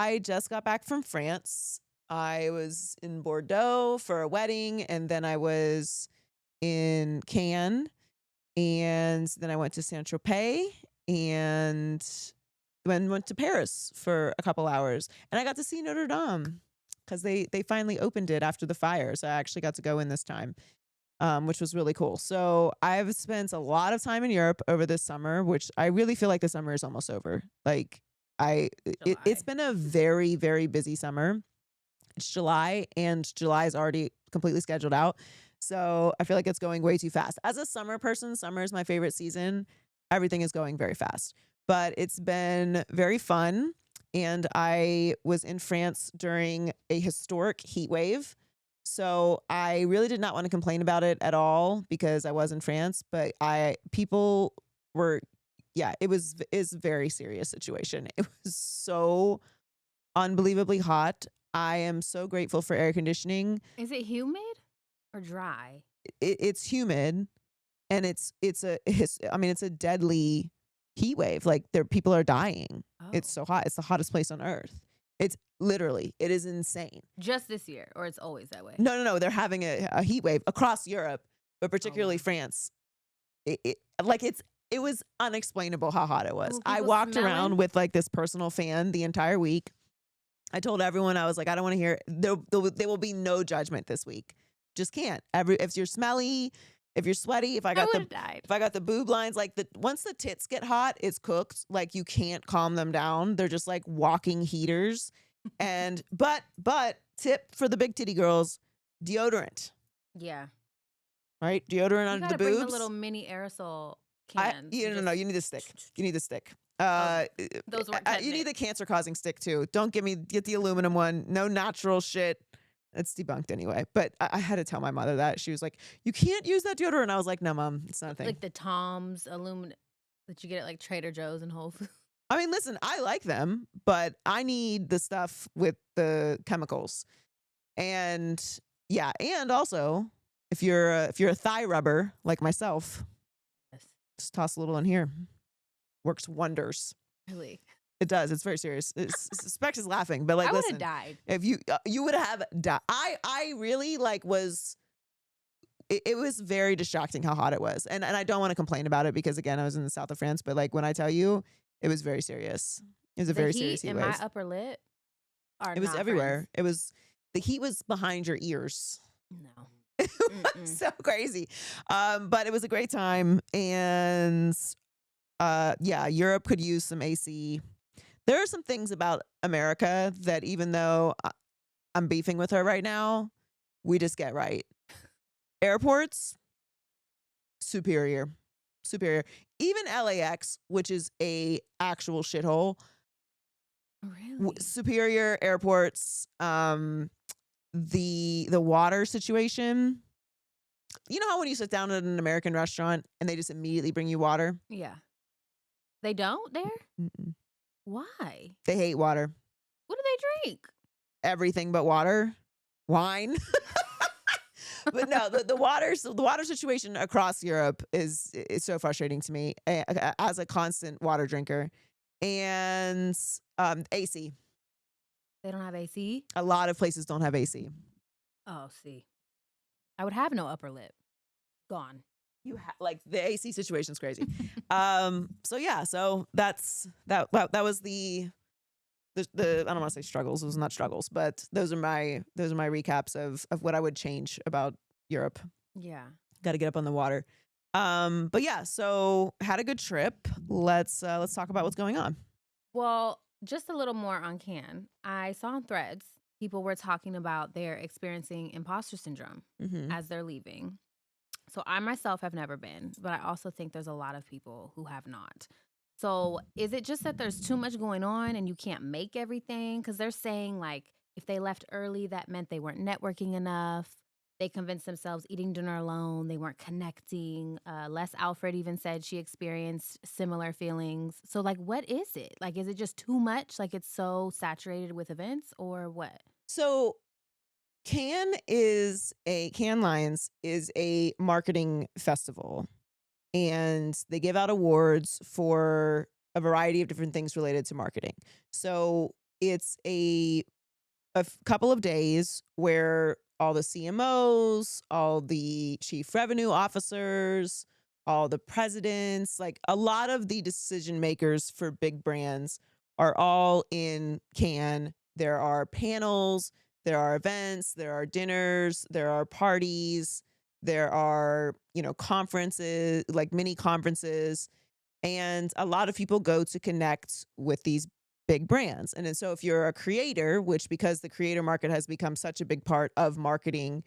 I just got back from France. I was in Bordeaux for a wedding, and then I was in Cannes, and then I went to Saint Tropez, and then went to Paris for a couple hours, and I got to see Notre Dame because they finally opened it after the fire, so I actually got to go in this time, which was really cool. So I've spent a lot of time in Europe over this summer, which I really feel like the summer is almost over. Like it's July. been a very, very busy summer. It's July, and July is already completely scheduled out. So I feel like it's going way too fast. As a summer person, summer is my favorite season. Everything is going very fast, but it's been very fun. And I was in France during a historic heat wave. So I really did not want to complain about it at all because I was in France, but people were, yeah, is a very serious situation. It was so unbelievably hot. I am so grateful for air conditioning. Is it humid or dry? It's humid, and it's a deadly heat wave. Like people are dying. Oh. It's so hot. It's the hottest place on earth. It's literally, it is insane. Just this year, or it's always that way? No. They're having a heat wave across Europe, but particularly wow. France. It was unexplainable how hot it was. Were I people walked around smelling? with like this personal fan the entire week. I told everyone, I was like, I don't want to hear. There will be no judgment this week. Just can't. If you're smelly, if you're sweaty, if I got would've died. if I got the boob lines, like once the tits get hot, it's cooked. Like you can't calm them down. They're just like walking heaters. And but tip for the big titty girls, deodorant. Yeah. Right? Deodorant You under gotta the bring boobs. the little mini aerosol cans. No. You need the stick. You need the stick. Those weren't You need catnip. the cancer causing stick too. Don't get the aluminum one. No natural shit. It's debunked anyway. But I had to tell my mother that. She was like, "You can't use that deodorant." I was like, "No, Mom, it's not a thing." Like the Tom's aluminum that you get at like Trader Joe's and Whole Foods. I mean, listen, I like them, but I need the stuff with the chemicals. And yeah, and also if you're a thigh rubber like myself, Yes. just toss a little in here. Works wonders. Really? It does. It's very serious. Specs is laughing, but like, I would listen, have died. if you would have died. I really like was. It was very distracting how hot it was, and I don't want to complain about it because again I was in the south of France, but like when I tell you, it was very serious. It was a The very heat serious heat in wave. my upper lip are It was not everywhere. friends. It was the heat was behind your ears. No. It was so crazy, but it was a great time, and yeah, Europe could use some AC. There are some things about America that even though I'm beefing with her right now, we just get right. Airports, superior. Even LAX, which is a actual shithole, Really? superior airports. The water situation. You know how when you sit down at an American restaurant and they just immediately bring you water? Yeah. They don't there? Mm-mm. Why? They hate water. What do they drink? Everything but water, wine. But no, the water situation across Europe is so frustrating to me as a constant water drinker. And AC. They don't have AC? A lot of places don't have AC. Oh, see. I would have no upper lip. Gone. You like the AC situation's crazy. So yeah, so that was the I don't want to say struggles. Those are not struggles, but those are my recaps of what I would change about Europe. Yeah. Got to get up on the water. But yeah, so had a good trip. Let's talk about what's going on. Well, just a little more on Cannes. I saw on Threads people were talking about they're experiencing imposter syndrome as they're leaving. So I myself have never been, but I also think there's a lot of people who have not. So is it just that there's too much going on and you can't make everything? Because they're saying like if they left early, that meant they weren't networking enough. They convinced themselves eating dinner alone. They weren't connecting. Les Alfred even said she experienced similar feelings. So like, what is it? Like, is it just too much? Like it's so saturated with events or what? So Cannes Lions is a marketing festival, and they give out awards for a variety of different things related to marketing. So it's couple of days where all the CMOs, all the chief revenue officers, all the presidents, like a lot of the decision makers for big brands are all in Cannes. There are panels, there are events, there are dinners, there are parties, there are, conferences, like mini conferences. And a lot of people go to connect with these big brands. And then so if you're a creator, which because the creator market has become such a big part of marketing,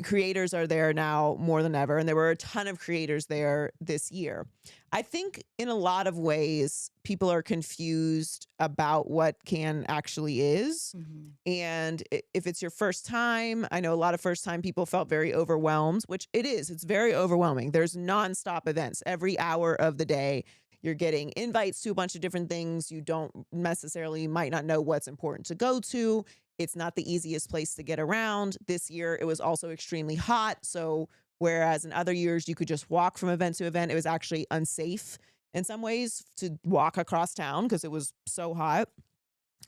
creators are there now more than ever. And there were a ton of creators there this year. I think in a lot of ways, people are confused about what Cannes actually is. Mhm. And if it's your first time, I know a lot of first time people felt very overwhelmed, which it is. It's very overwhelming. There's nonstop events every hour of the day. You're getting invites to a bunch of different things. You don't necessarily might not know what's important to go to. It's not the easiest place to get around. This year, it was also extremely hot. So whereas in other years, you could just walk from event to event, it was actually unsafe in some ways to walk across town because it was so hot.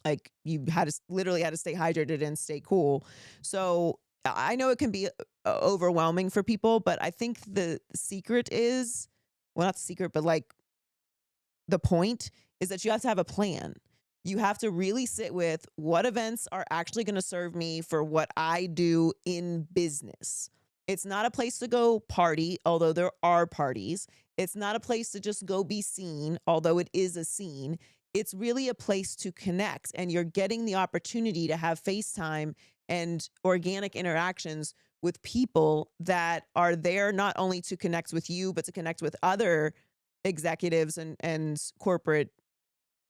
Like you literally had to stay hydrated and stay cool. So I know it can be overwhelming for people, but I think the secret is, well, not the secret, but like the point is that you have to have a plan. You have to really sit with what events are actually going to serve me for what I do in business. It's not a place to go party, although there are parties. It's not a place to just go be seen, although it is a scene. It's really a place to connect, and you're getting the opportunity to have FaceTime and organic interactions with people that are there not only to connect with you, but to connect with other executives and corporate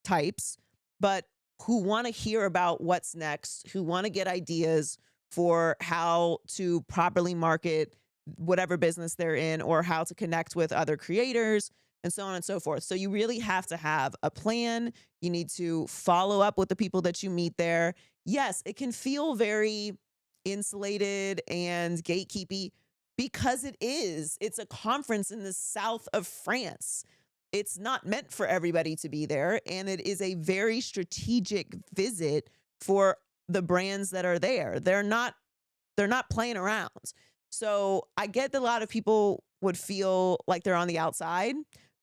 types, but who want to hear about what's next, who want to get ideas for how to properly market whatever business they're in or how to connect with other creators and so on and so forth. So you really have to have a plan. You need to follow up with the people that you meet there. Yes, it can feel very insulated and gatekeepy because it is. It's a conference in the south of France. It's not meant for everybody to be there, and it is a very strategic visit for the brands that are there. They're not playing around. So I get that a lot of people would feel like they're on the outside,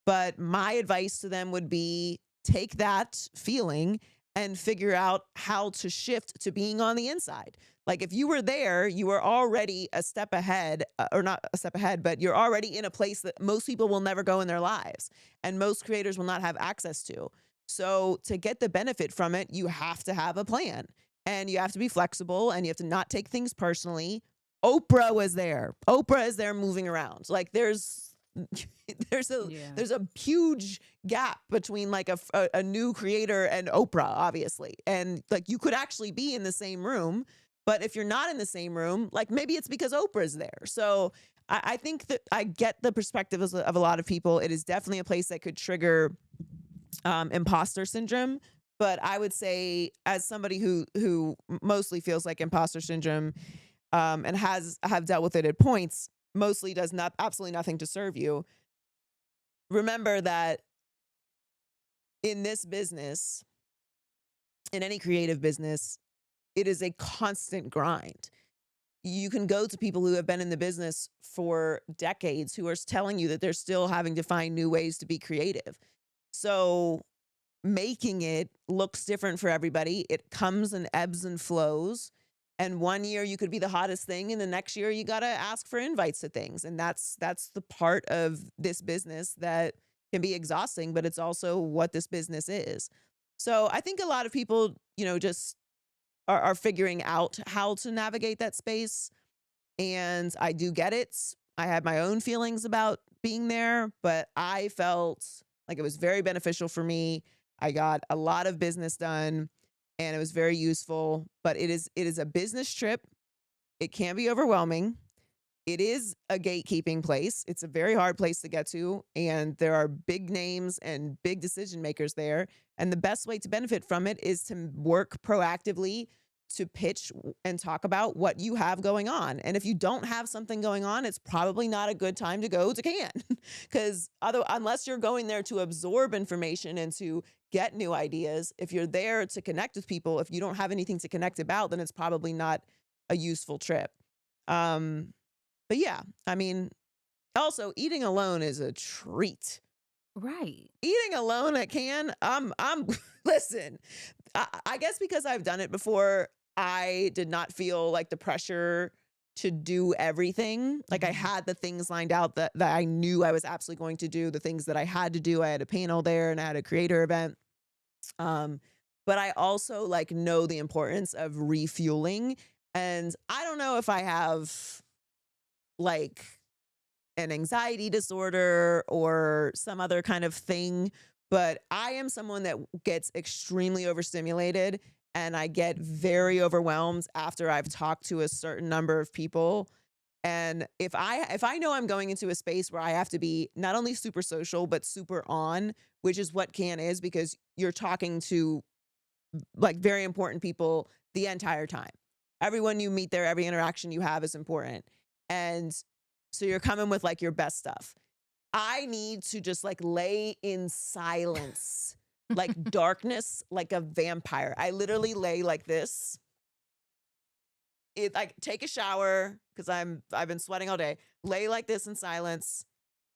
but my advice to them would be take that feeling and figure out how to shift to being on the inside. Like if you were there, you were already a step ahead, or not a step ahead, but you're already in a place that most people will never go in their lives and most creators will not have access to. So to get the benefit from it, you have to have a plan and you have to be flexible and you have to not take things personally. Oprah was there. Oprah is there moving around. Like there's there's a Yeah. there's a huge gap between like a new creator and Oprah, obviously. And like you could actually be in the same room, but if you're not in the same room, like maybe it's because Oprah's there. So I think that I get the perspective of a lot of people. It is definitely a place that could trigger imposter syndrome. But I would say, as somebody who mostly feels like imposter syndrome and have dealt with it at points, mostly does not absolutely nothing to serve you. Remember that in this business, in any creative business, it is a constant grind. You can go to people who have been in the business for decades who are telling you that they're still having to find new ways to be creative. So making it looks different for everybody. It comes in ebbs and flows. And one year you could be the hottest thing, and the next year you got to ask for invites to things. And that's the part of this business that can be exhausting, but it's also what this business is. So I think a lot of people, just are figuring out how to navigate that space. And I do get it. I had my own feelings about being there, but I felt like it was very beneficial for me. I got a lot of business done and it was very useful, but it is a business trip. It can be overwhelming. It is a gatekeeping place. It's a very hard place to get to, and there are big names and big decision makers there. And the best way to benefit from it is to work proactively to pitch and talk about what you have going on. And if you don't have something going on, it's probably not a good time to go to Cannes because unless you're going there to absorb information and to get new ideas. If you're there to connect with people, if you don't have anything to connect about, then it's probably not a useful trip. But yeah, I mean, also eating alone is a treat. Right. Eating alone at Cannes, I'm listen, I guess because I've done it before, I did not feel like the pressure to do everything. Like I had the things lined out that I knew I was absolutely going to do, the things that I had to do. I had a panel there and I had a creator event. But I also like know the importance of refueling. And I don't know if I have like an anxiety disorder or some other kind of thing, but I am someone that gets extremely overstimulated and I get very overwhelmed after I've talked to a certain number of people. And if I know I'm going into a space where I have to be not only super social but super on, which is what Can is, because you're talking to like very important people the entire time. Everyone you meet there, every interaction you have is important. And so you're coming with like your best stuff. I need to just like lay in silence, like darkness, like a vampire. I literally lay like this. It like take a shower because I've been sweating all day. Lay like this in silence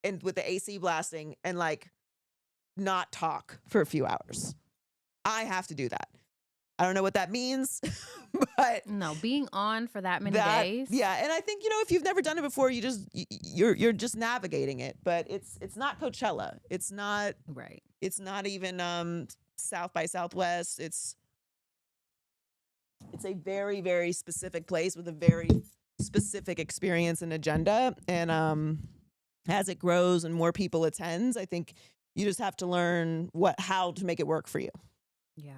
and with the AC blasting and like not talk for a few hours. I have to do that. I don't know what that means, but No, being on for that many days. yeah. And I think, if you've never done it before, you're just navigating it, but it's not Coachella. It's not Right. It's not even South by Southwest. It's a very, very specific place with a very specific experience and agenda. And as it grows and more people attend, I think you just have to learn how to make it work for you. Yeah.